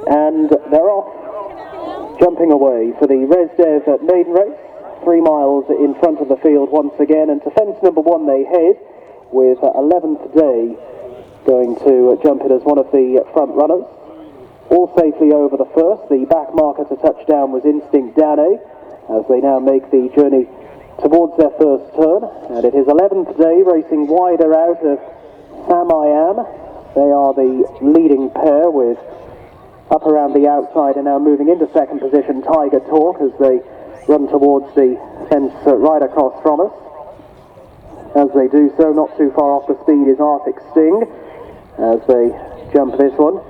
And they're off, jumping away for the Resdev Maiden race, 3 miles in front of the field once again, and to fence number 1 they head, with 11th Day going to jump it as one of the front runners. All safely over the first. The back marker to touchdown was Instinct Dane, as they now make the journey towards their first turn. And it is 11th Day racing wider out of Sam I Am. They are the leading pair, with up around the outside and now moving into second position Tiger Talk as they run towards the fence right across from us. As they do so, not too far off the speed is Arctic Sting as they jump this one,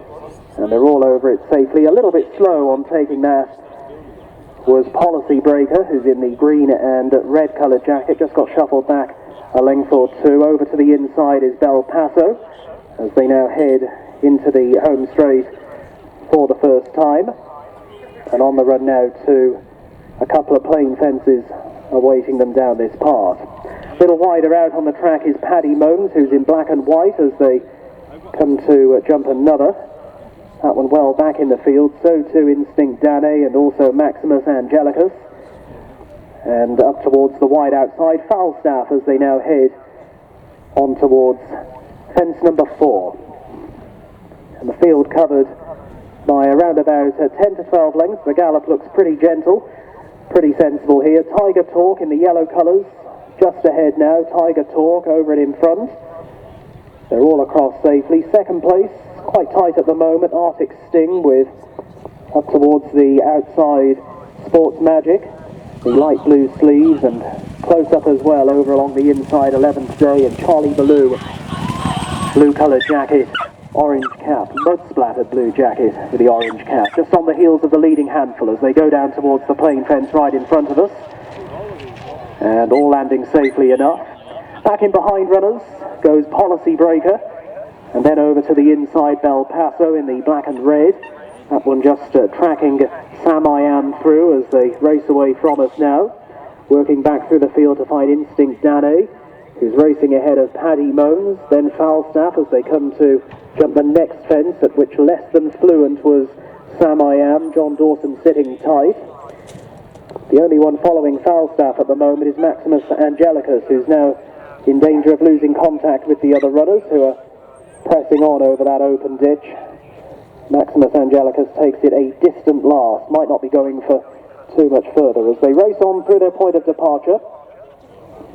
and they're all over it safely. A little bit slow on taking that was Policy Breaker, who's in the green and red coloured jacket, just got shuffled back a length or two. Over to the inside is Belpasso as they now head into the home straight for the first time, and on the run now to a couple of plain fences awaiting them down this part. A little wider out on the track is Paddy Moans, who's in black and white as they come to jump another. That one well back in the field, so too Instinct Dane and also Maximus Angelicus. And up towards the wide outside, Falstaff as they now head on towards fence number 4. And the field covered by around about 10 to 12 lengths. The gallop looks pretty gentle, pretty sensible here. Tiger Talk in the yellow colours, just ahead now. Tiger Talk over it in front. They're all across safely. Second place, quite tight at the moment, Arctic Sting, with up towards the outside Sports Magic, the light blue sleeves, and close up as well over along the inside 11th Day, and Charlie Ballou, blue coloured jacket, orange cap, mud splattered blue jacket with the orange cap, just on the heels of the leading handful as they go down towards the plain fence right in front of us, and all landing safely enough. Back in behind runners goes Policy Breaker, and then over to the inside Belpasso in the black and red. That one just tracking Sam I Am through as they race away from us now. Working back through the field to find Instinct Dane, who's racing ahead of Paddy Moans, then Falstaff as they come to jump the next fence, at which less than fluent was Sam I Am, John Dawson sitting tight. The only one following Falstaff at the moment is Maximus Angelicus, who's now in danger of losing contact with the other runners who are pressing on over that open ditch. Maximus Angelicus takes it a distant last, might not be going for too much further as they race on through their point of departure.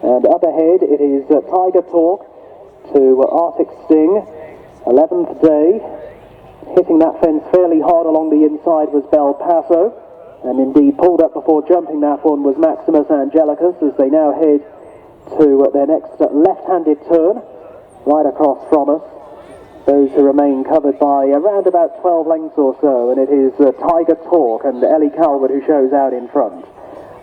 And up ahead it is Tiger Talk to Arctic Sting, 11th Day. Hitting that fence fairly hard along the inside was Belpasso, and indeed pulled up before jumping that one was Maximus Angelicus as they now head to their next left-handed turn right across from us. Those who remain covered by around about 12 lengths or so, and it is Tiger Talk and Ellie Callwood who shows out in front.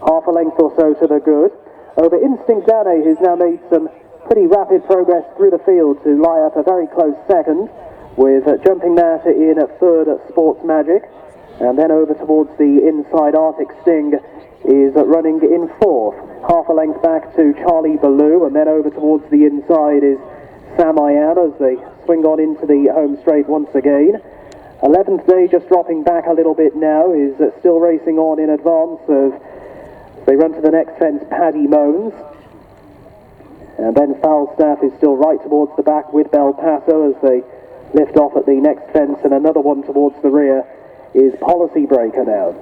Half a length or so to the good. Over Instinct Dane, who's now made some pretty rapid progress through the field to lie up a very close second, with jumping that in at third at Sports Magic, and then over towards the inside Arctic Sting is running in fourth. Half a length back to Charlie Ballou, and then over towards the inside is Sam I Am as they swing on into the home straight once again. 11th Day just dropping back a little bit now, is still racing on in advance of, they run to the next fence, Paddy Moans. And then Falstaff is still right towards the back with Belpasso as they lift off at the next fence, and another one towards the rear is Policy Breaker now.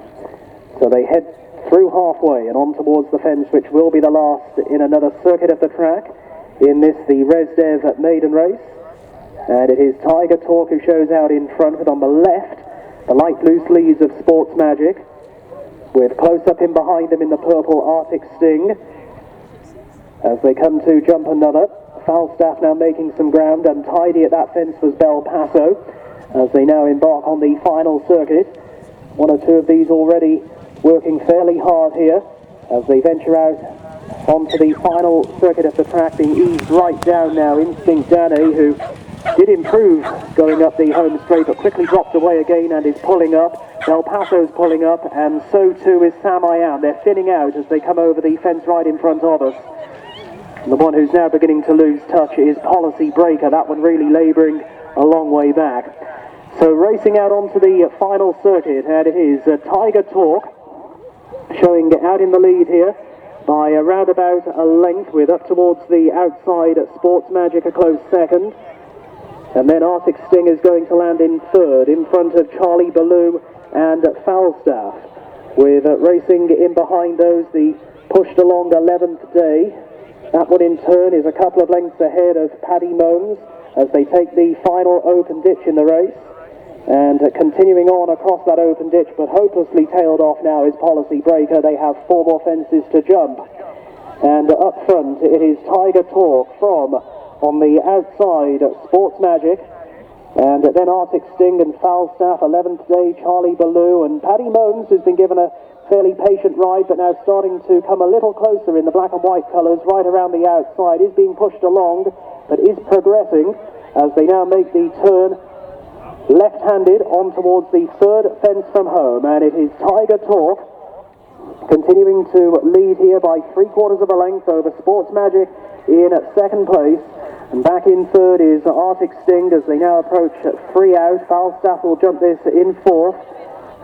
So they head through halfway and on towards the fence, which will be the last in another circuit of the track in this, the Resdev Maiden race. And it is Tiger Talk who shows out in front, with on the left the light blue sleeves of Sports Magic, with close up in behind them in the purple Arctic Sting as they come to jump another. Falstaff now making some ground, and tidy at that fence was Belpasso as they now embark on the final circuit. One or two of these already working fairly hard here as they venture out onto the final circuit of the track, being eased right down now. Instinct Dane, who did improve going up the home straight but quickly dropped away again and is pulling up. Belpasso's pulling up, and so too is Sam I Am. They're thinning out as they come over the fence right in front of us. And the one who's now beginning to lose touch is Policy Breaker, that one really labouring a long way back. So racing out onto the final circuit, and it is Tiger Talk showing out in the lead here by around about a length, with up towards the outside Sports Magic a close second. And then Arctic Sting is going to land in third, in front of Charlie Ballou and Falstaff. With racing in behind those, the pushed along 11th Day. That one in turn is a couple of lengths ahead of Paddy Moans as they take the final open ditch in the race. And continuing on across that open ditch, but hopelessly tailed off now, is Policy Breaker. They have 4 more fences to jump. And up front it is Tiger Talk from, on the outside, Sports Magic, and then Arctic Sting and Falstaff, 11th Day, Charlie Ballou, and Paddy Moans, who's been given a fairly patient ride, but now starting to come a little closer in the black and white colours right around the outside, is being pushed along, but is progressing as they now make the turn left-handed on towards the third fence from home, and it is Tiger Talk continuing to lead here by 3/4 of a length over Sports Magic in second place. And back in third is Arctic Sting as they now approach 3 out. Falstaff will jump this in fourth.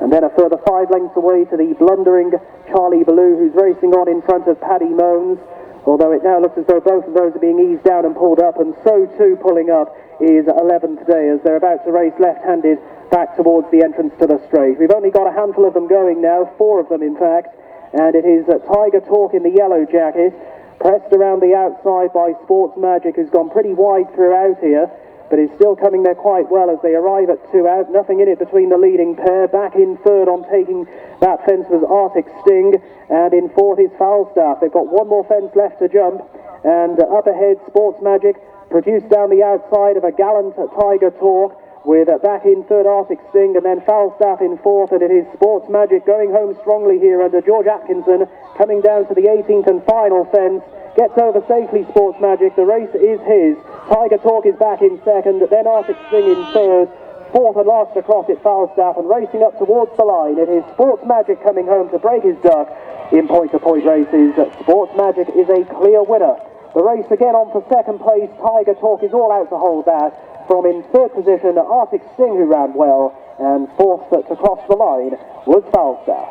And then a further 5 lengths away to the blundering Charlie Ballou, who's racing on in front of Paddy Moans. Although it now looks as though both of those are being eased down and pulled up, and so too pulling up is 11th Day as they're about to race left-handed back towards the entrance to the straight. We've only got a handful of them going now, 4 of them in fact, and it is Tiger Talk in the yellow jacket, pressed around the outside by Sports Magic, who's gone pretty wide throughout here, but is still coming there quite well as they arrive at 2 out. Nothing in it between the leading pair. Back in third on taking that fence was Arctic Sting, and in fourth is Falstaff. They've got 1 more fence left to jump, and up ahead Sports Magic produced down the outside of a gallant Tiger Talk, with back in third Arctic Sting, and then Falstaff in fourth, and it is Sports Magic going home strongly here under George Atkinson, coming down to the 18th and final fence. Gets over safely, Sports Magic. The race is his. Tiger Talk is back in second, then Arctic Sting in third. Fourth and last across it, Falstaff, and racing up towards the line, it is Sports Magic coming home to break his duck in point-to-point races. Sports Magic is a clear winner. The race again on for second place. Tiger Talk is all out to hold that. From in third position, Arctic Sting, who ran well, and fourth to cross the line was Falstaff.